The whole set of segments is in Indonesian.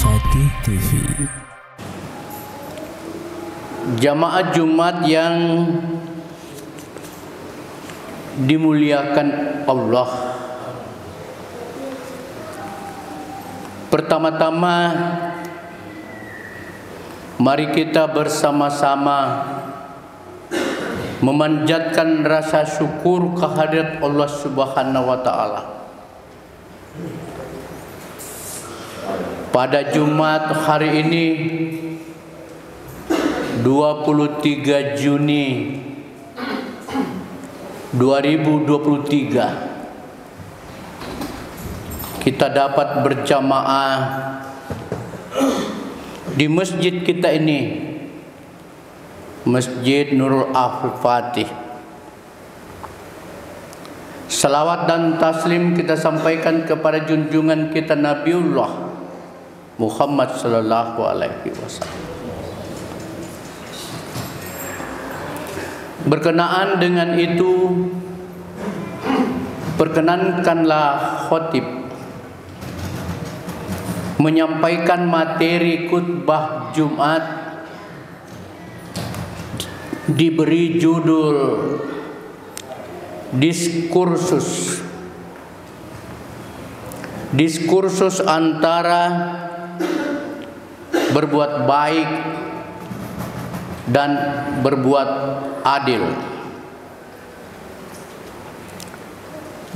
Khatib TV. Jamaah Jumat yang dimuliakan Allah, pertama-tama mari kita bersama-sama memanjatkan rasa syukur kehadirat Allah Subhanahu wa taala. Pada Jumat hari ini 23 Juni 2023 kita dapat berjamaah di masjid kita ini, Masjid Nurul Al-Fatih. Salawat dan taslim kita sampaikan kepada junjungan kita Nabiullah Muhammad sallallahu alaihi wasallam. Berkenaan dengan itu, perkenankanlah khatib menyampaikan materi khutbah Jumat diberi judul diskursus antara berbuat baik dan berbuat adil.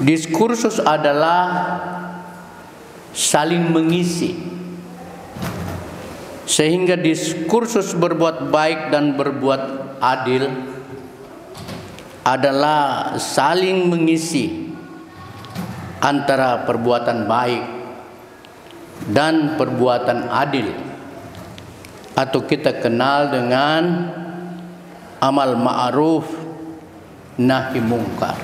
Diskursus adalah saling mengisi, sehingga diskursus berbuat baik dan berbuat adil adalah saling mengisi antara perbuatan baik dan perbuatan adil, atau kita kenal dengan amal ma'ruf nahi mungkar.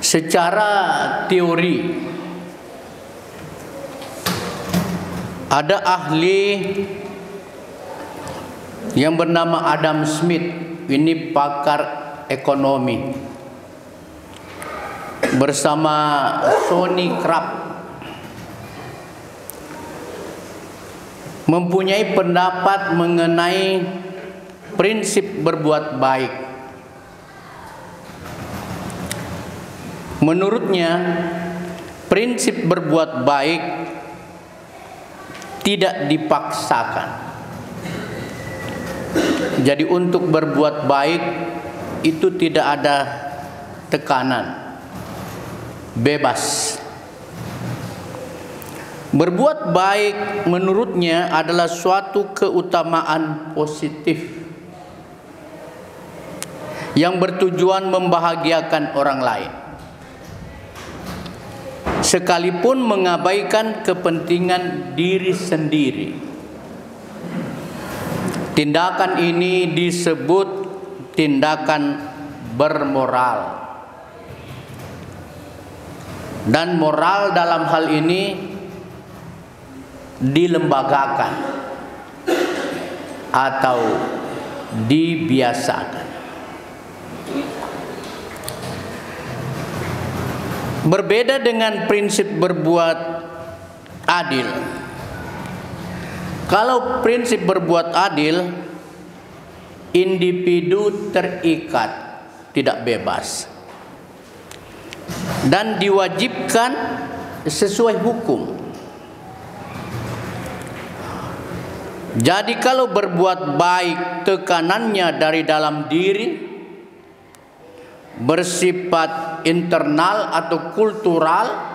Secara teori, ada ahli yang bernama Adam Smith, ini pakar ekonomi, bersama Sonny Kraft mempunyai pendapat mengenai prinsip berbuat baik. Menurutnya, prinsip berbuat baik tidak dipaksakan. Jadi untuk berbuat baik itu tidak ada tekanan, bebas. Berbuat baik menurutnya adalah suatu keutamaan positif yang bertujuan membahagiakan orang lain, sekalipun mengabaikan kepentingan diri sendiri. Tindakan ini disebut tindakan bermoral. Dan moral dalam hal ini dilembagakan atau dibiasakan. Berbeda dengan prinsip berbuat adil. Kalau prinsip berbuat adil, individu terikat, tidak bebas, dan diwajibkan sesuai hukum. Jadi kalau berbuat baik tekanannya dari dalam diri, bersifat internal atau kultural,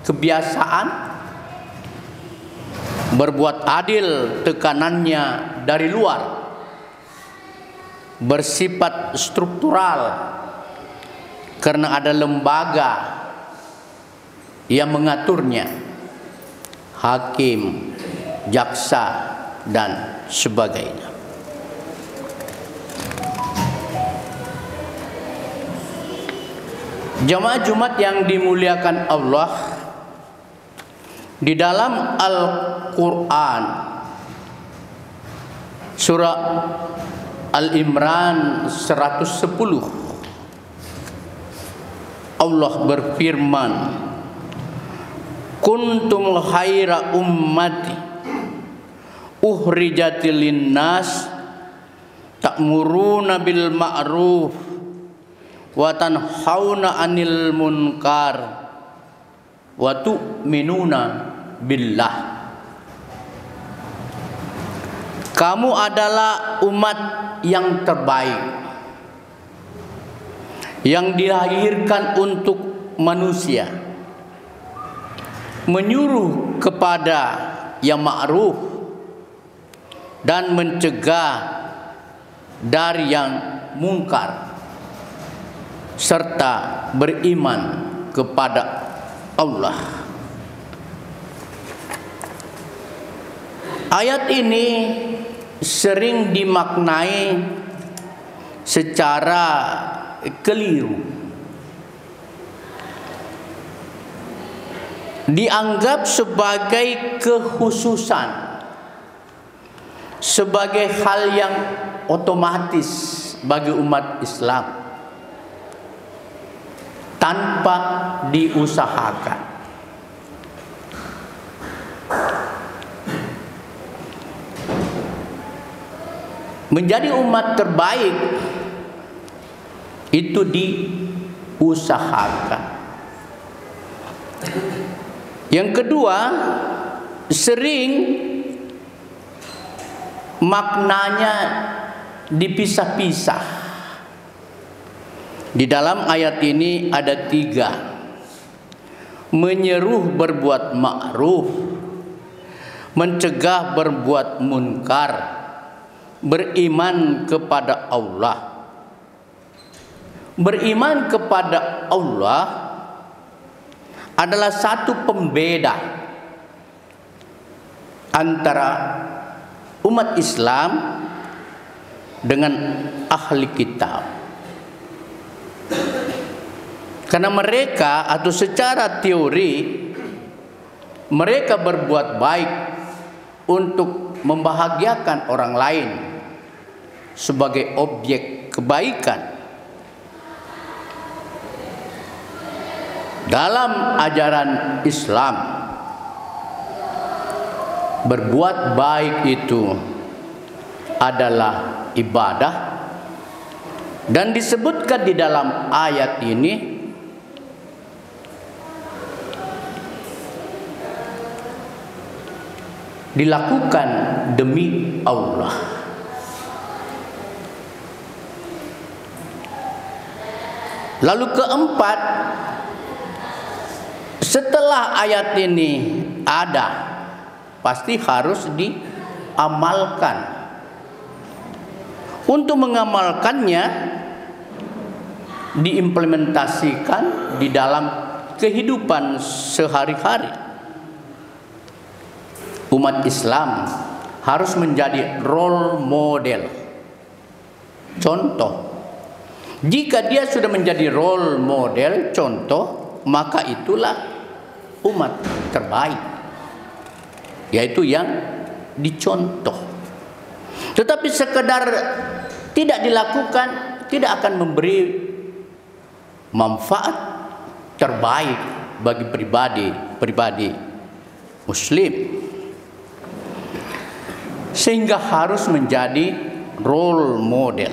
kebiasaan. Berbuat adil tekanannya dari luar, bersifat struktural, karena ada lembaga yang mengaturnya, hakim, jaksa, dan sebagainya. Jamaah Jumat yang dimuliakan Allah, di dalam Al-Quran surah Al-Imran 110 Allah berfirman, kuntum khaira ummati uhrijatil linnas ta'muruna bil ma'ruf wa tanhauna 'anil munkar wa tu'minuna billah. Kamu adalah umat yang terbaik, yang dilahirkan untuk manusia, menyuruh kepada yang ma'ruf dan mencegah dari yang mungkar, serta beriman kepada Allah. Ayat ini sering dimaknai secara keliru. Dianggap sebagai kekhususan, sebagai hal yang otomatis bagi umat Islam tanpa diusahakan. Menjadi umat terbaik itu diusahakan. Yang kedua, sering maknanya dipisah-pisah. Di dalam ayat ini ada 3. Menyeru berbuat ma'ruf, mencegah berbuat munkar, beriman kepada Allah. Beriman kepada Allah adalah satu pembeda antara umat Islam dengan ahli kitab. Karena mereka, atau secara teori, mereka berbuat baik untuk membahagiakan orang lain sebagai objek kebaikan. Dalam ajaran Islam, berbuat baik itu adalah ibadah, dan disebutkan di dalam ayat ini dilakukan demi Allah. Lalu keempat, setelah ayat ini ada, pasti harus diamalkan. Untuk mengamalkannya, diimplementasikan di dalam kehidupan sehari-hari. Umat Islam harus menjadi role model, contoh. Jika dia sudah menjadi role model, contoh, maka itulah umat terbaik, yaitu yang dicontoh. Tetapi sekedar tidak dilakukan tidak akan memberi manfaat terbaik bagi pribadi Muslim. Sehingga harus menjadi role model.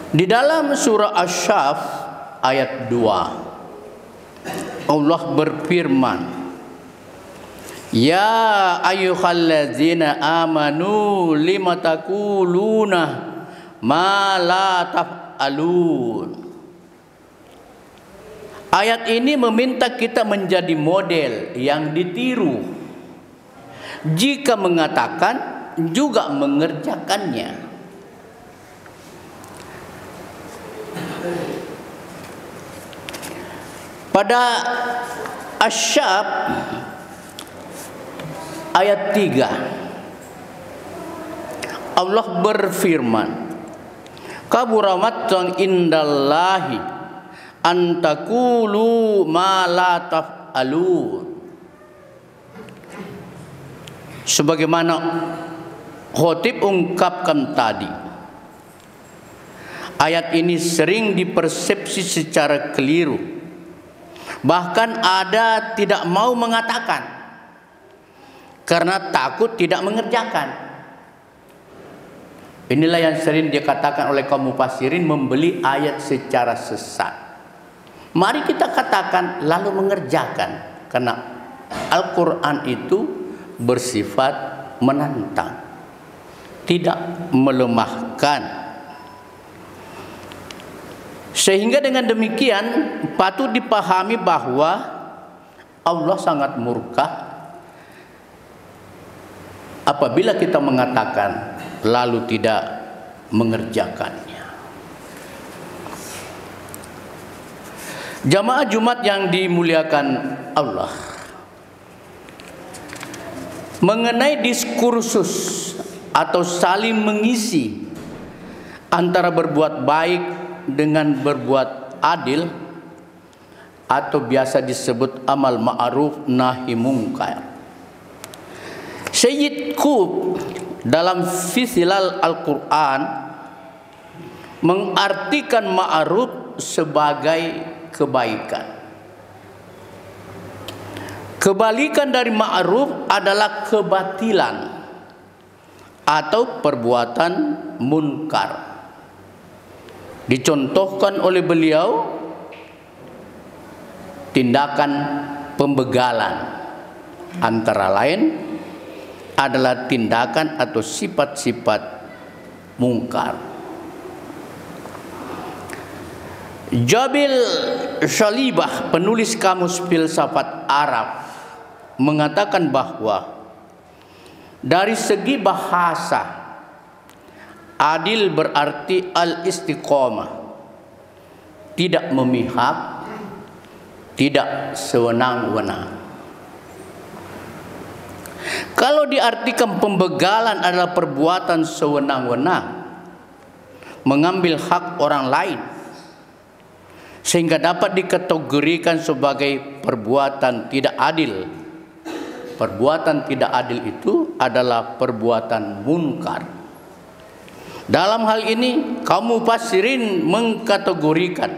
Di dalam surah Asy-Syaff ayat 2, Allah berfirman, ya ayyuhallazina amanu lima taquluna ma la taf'alun. Ayat ini meminta kita menjadi model yang ditiru. Jika mengatakan juga mengerjakannya. Pada Asy-Syaff ayat 3, Allah berfirman, kabura maqtan indallahi an taqulu ma la taf'alun. Sebagaimana khotib ungkapkan tadi, ayat ini sering dipersepsi secara keliru Bahkan ada tidak mau mengatakan karena takut tidak mengerjakan. Inilah yang sering dikatakan oleh kaum mufassirin, membeli ayat secara sesat. Mari kita katakan lalu mengerjakan, karena Al-Quran itu bersifat menantang, tidak melemahkan. Sehingga dengan demikian patut dipahami bahwa Allah sangat murka apabila kita mengatakan lalu tidak mengerjakannya. Jamaah Jumat yang dimuliakan Allah, mengenai diskursus atau saling mengisi antara berbuat baik dengan berbuat adil atau biasa disebut amal ma'ruf nahi mungkar. Syed Qutb dalam Fisilal Al-Quran mengartikan ma'ruf sebagai kebaikan. Kebalikan dari ma'ruf adalah kebatilan atau perbuatan munkar. Dicontohkan oleh beliau tindakan pembegalan, antara lain adalah tindakan atau sifat-sifat mungkar. Jabil Shalibah, penulis Kamus Filsafat Arab, mengatakan bahwa dari segi bahasa, adil berarti al-istiqomah, tidak memihak, tidak sewenang-wenang. Kalau diartikan pembegalan adalah perbuatan sewenang-wenang, mengambil hak orang lain, sehingga dapat dikategorikan sebagai perbuatan tidak adil. Perbuatan tidak adil itu adalah perbuatan munkar. Dalam hal ini kaum mufassirin mengkategorikan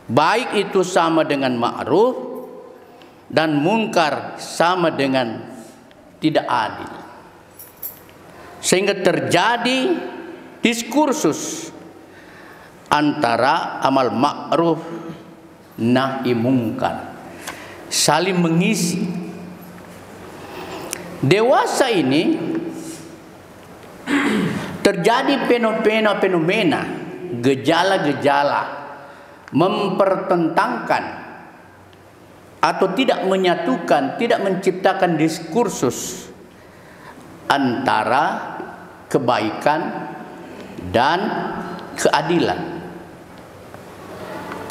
baik itu sama dengan ma'ruf dan munkar sama dengan tidak adil, sehingga terjadi diskursus antara amal ma'ruf nahi mungkar, saling mengisi. Dewasa ini terjadi fenomena, gejala-gejala mempertentangkan atau tidak menyatukan, tidak menciptakan diskursus antara kebaikan dan keadilan.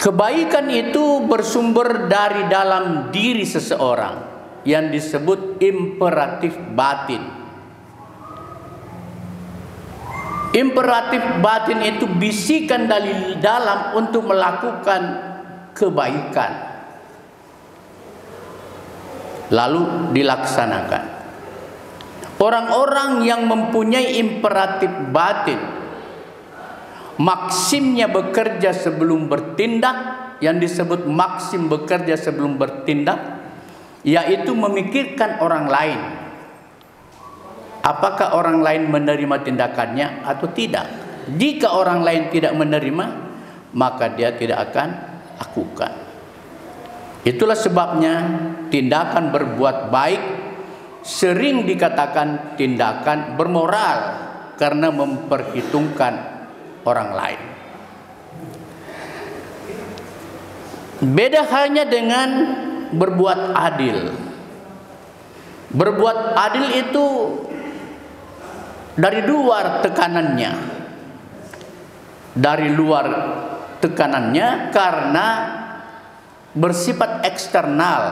Kebaikan itu bersumber dari dalam diri seseorang yang disebut imperatif batin. Imperatif batin itu bisikan dari dalam untuk melakukan kebaikan, lalu dilaksanakan. Orang-orang yang mempunyai imperatif batin, maksimnya bekerja sebelum bertindak, yang disebut maksim bekerja sebelum bertindak, yaitu memikirkan orang lain. Apakah orang lain menerima tindakannya atau tidak? Jika orang lain tidak menerima, maka dia tidak akan lakukan. Itulah sebabnya tindakan berbuat baik sering dikatakan tindakan bermoral karena memperhitungkan orang lain. Beda halnya dengan berbuat adil. Berbuat adil itu dari luar tekanannya. Dari luar tekanannya karena bersifat eksternal.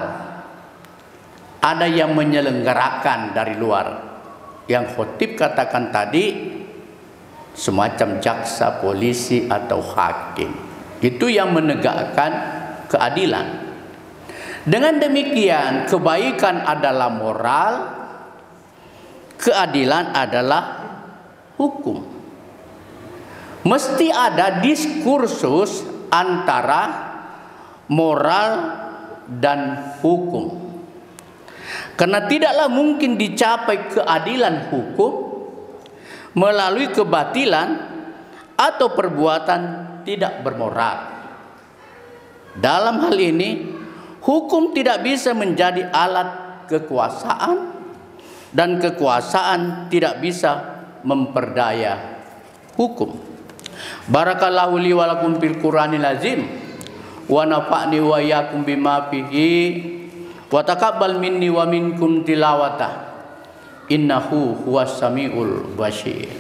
Ada yang menyelenggarakan dari luar. Yang khotib katakan tadi, semacam jaksa, polisi atau hakim. Itu yang menegakkan keadilan. Dengan demikian, kebaikan adalah moral, keadilan adalah hukum. Mesti ada diskursus antara moral dan hukum. Karena tidaklah mungkin dicapai keadilan hukum melalui kebatilan atau perbuatan tidak bermoral. Dalam hal ini, hukum tidak bisa menjadi alat kekuasaan dan kekuasaan tidak bisa memperdaya hukum. Barakallahu li wa lakum fil Qur'anil azim wa nafa'ni wa iyyakum bima fihi wa taqabbal minni wa minkum tilawatah innahu huwas samiul basir.